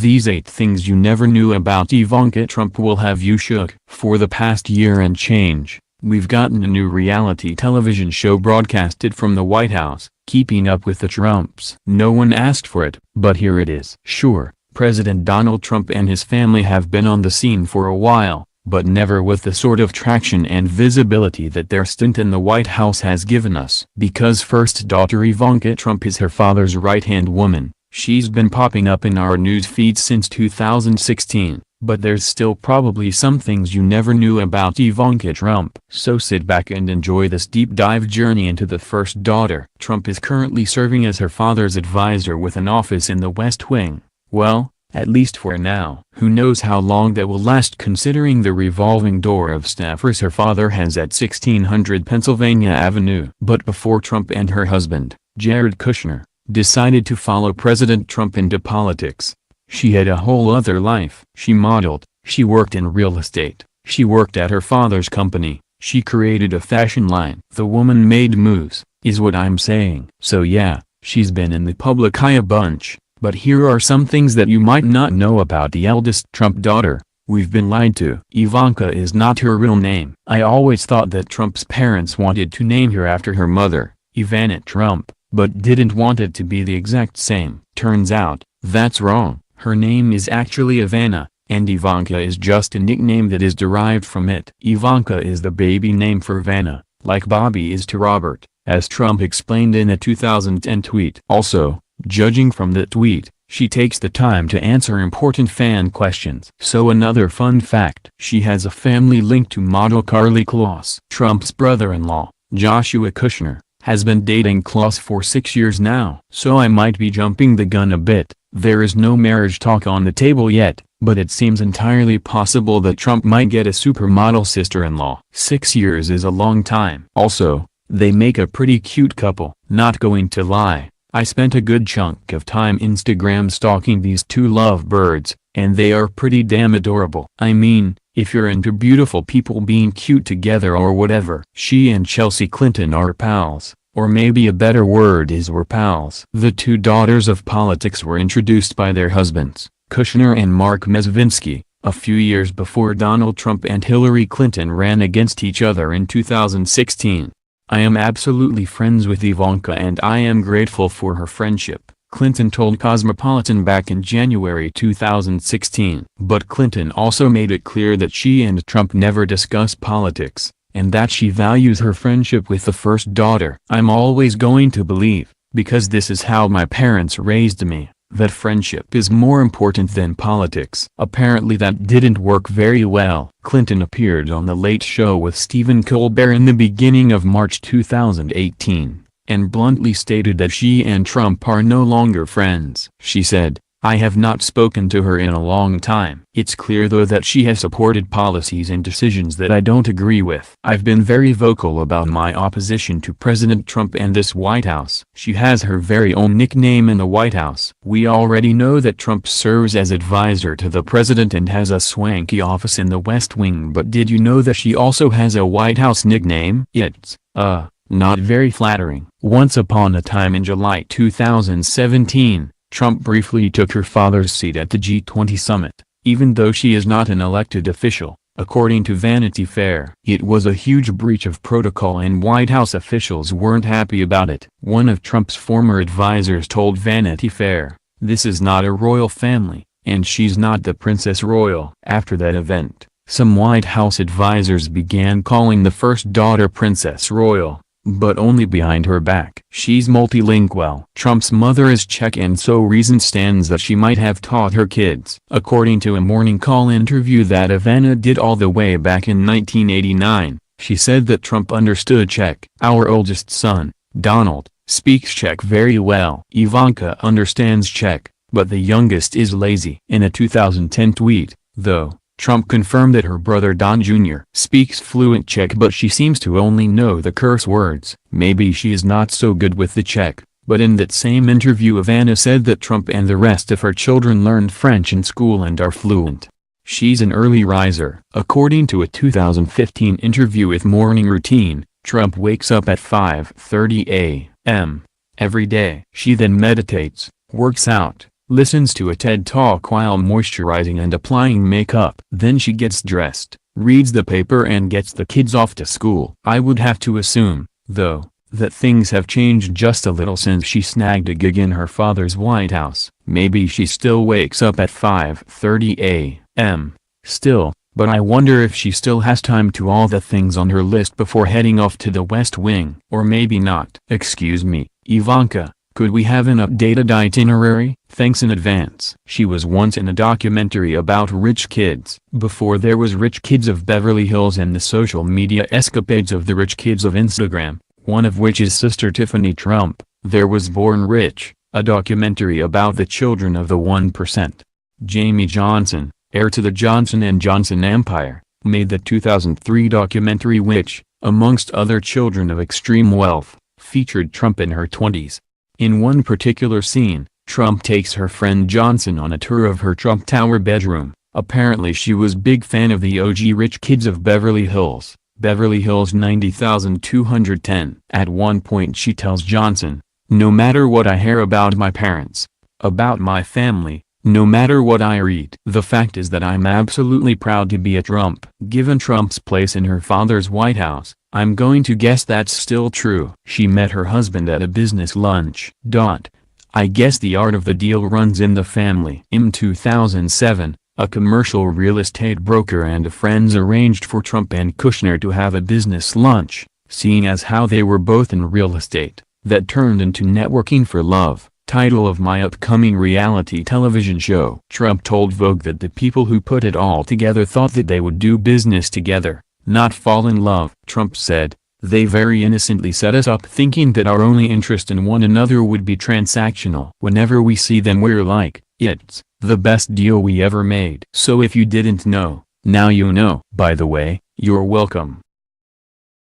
These 8 things you never knew about Ivanka Trump will have you shook. For the past year and change, we've gotten a new reality television show broadcasted from the White House, Keeping Up with the Trumps. No one asked for it, but here it is. Sure, President Donald Trump and his family have been on the scene for a while, but never with the sort of traction and visibility that their stint in the White House has given us. Because first daughter Ivanka Trump is her father's right-hand woman, she's been popping up in our news feed since 2016, but there's still probably some things you never knew about Ivanka Trump. So sit back and enjoy this deep dive journey into the first daughter. Trump is currently serving as her father's advisor with an office in the West Wing. Well, at least for now. Who knows how long that will last considering the revolving door of staffers her father has at 1600 Pennsylvania Avenue. But before Trump and her husband, Jared Kushner, decided to follow President Trump into politics, she had a whole other life. She modeled, she worked in real estate, she worked at her father's company, she created a fashion line. The woman made moves, is what I'm saying. So yeah, she's been in the public eye a bunch. But here are some things that you might not know about the eldest Trump daughter. We've been lied to. Ivanka is not her real name. I always thought that Trump's parents wanted to name her after her mother, Ivana Trump, but didn't want it to be the exact same. Turns out, that's wrong. Her name is actually Ivana, and Ivanka is just a nickname that is derived from it. Ivanka is the baby name for Vanna, like Bobby is to Robert, as Trump explained in a 2010 tweet. Also, judging from that tweet, she takes the time to answer important fan questions. So another fun fact, she has a family link to model Karlie Kloss. Trump's brother-in-law, Joshua Kushner, has been dating Kloss for 6 years now. So I might be jumping the gun a bit. There is no marriage talk on the table yet, but it seems entirely possible that Trump might get a supermodel sister-in-law. 6 years is a long time. Also, they make a pretty cute couple. Not going to lie, I spent a good chunk of time Instagram stalking these two lovebirds, and they are pretty damn adorable. I mean, if you're into beautiful people being cute together or whatever. She and Chelsea Clinton are pals, or maybe a better word is we're pals. The two daughters of politics were introduced by their husbands, Kushner and Mark Mezvinsky, a few years before Donald Trump and Hillary Clinton ran against each other in 2016. I am absolutely friends with Ivanka and I am grateful for her friendship, Clinton told Cosmopolitan back in January 2016. But Clinton also made it clear that she and Trump never discuss politics, and that she values her friendship with the first daughter. I'm always going to believe, because this is how my parents raised me, that friendship is more important than politics. Apparently that didn't work very well. Clinton appeared on The Late Show with Stephen Colbert in the beginning of March 2018, and bluntly stated that she and Trump are no longer friends. She said, "I have not spoken to her in a long time. It's clear though that she has supported policies and decisions that I don't agree with. I've been very vocal about my opposition to President Trump and this White House." She has her very own nickname in the White House. We already know that Trump serves as advisor to the president and has a swanky office in the West Wing, but did you know that she also has a White House nickname? It's, not very flattering. Once upon a time in July 2017, Trump briefly took her father's seat at the G20 summit, even though she is not an elected official, according to Vanity Fair. It was a huge breach of protocol and White House officials weren't happy about it. One of Trump's former advisors told Vanity Fair, "This is not a royal family, and she's not the Princess Royal." After that event, some White House advisors began calling the first daughter Princess Royal, but only behind her back. She's multilingual. Trump's mother is Czech, and so reason stands that she might have taught her kids. According to a Morning Call interview that Ivana did all the way back in 1989, she said that Trump understood Czech. "Our oldest son, Donald, speaks Czech very well. Ivanka understands Czech, but the youngest is lazy." In a 2010 tweet, though, Trump confirmed that her brother Don Jr. speaks fluent Czech, but she seems to only know the curse words. Maybe she is not so good with the Czech, but in that same interview Ivana said that Trump and the rest of her children learned French in school and are fluent. She's an early riser. According to a 2015 interview with Morning Routine, Trump wakes up at 5:30 a.m. every day. She then meditates, works out, listens to a TED Talk while moisturizing and applying makeup. Then she gets dressed, reads the paper and gets the kids off to school. I would have to assume, though, that things have changed just a little since she snagged a gig in her father's White House. Maybe she still wakes up at 5:30 a.m. still, but I wonder if she still has time to all the things on her list before heading off to the West Wing. Or maybe not. Excuse me, Ivanka, could we have an updated itinerary? Thanks in advance. She was once in a documentary about rich kids. Before there was Rich Kids of Beverly Hills and the social media escapades of the rich kids of Instagram, one of which is sister Tiffany Trump, there was Born Rich, a documentary about the children of the 1%. Jamie Johnson, heir to the Johnson & Johnson empire, made the 2003 documentary which, amongst other children of extreme wealth, featured Trump in her 20s. In one particular scene, Trump takes her friend Johnson on a tour of her Trump Tower bedroom. Apparently she was big fan of the OG Rich Kids of Beverly Hills, Beverly Hills 90210. At one point she tells Johnson, "No matter what I hear about my parents, about my family, no matter what I read, the fact is that I'm absolutely proud to be a Trump." Given Trump's place in her father's White House, I'm going to guess that's still true. She met her husband at a business lunch. I guess the art of the deal runs in the family. In 2007, a commercial real estate broker and friends arranged for Trump and Kushner to have a business lunch, seeing as how they were both in real estate. That turned into Networking for Love, title of my upcoming reality television show. Trump told Vogue that the people who put it all together thought that they would do business together, not fall in love. Trump said, "They very innocently set us up thinking that our only interest in one another would be transactional. Whenever we see them we're like, it's the best deal we ever made." So if you didn't know, now you know. By the way, you're welcome.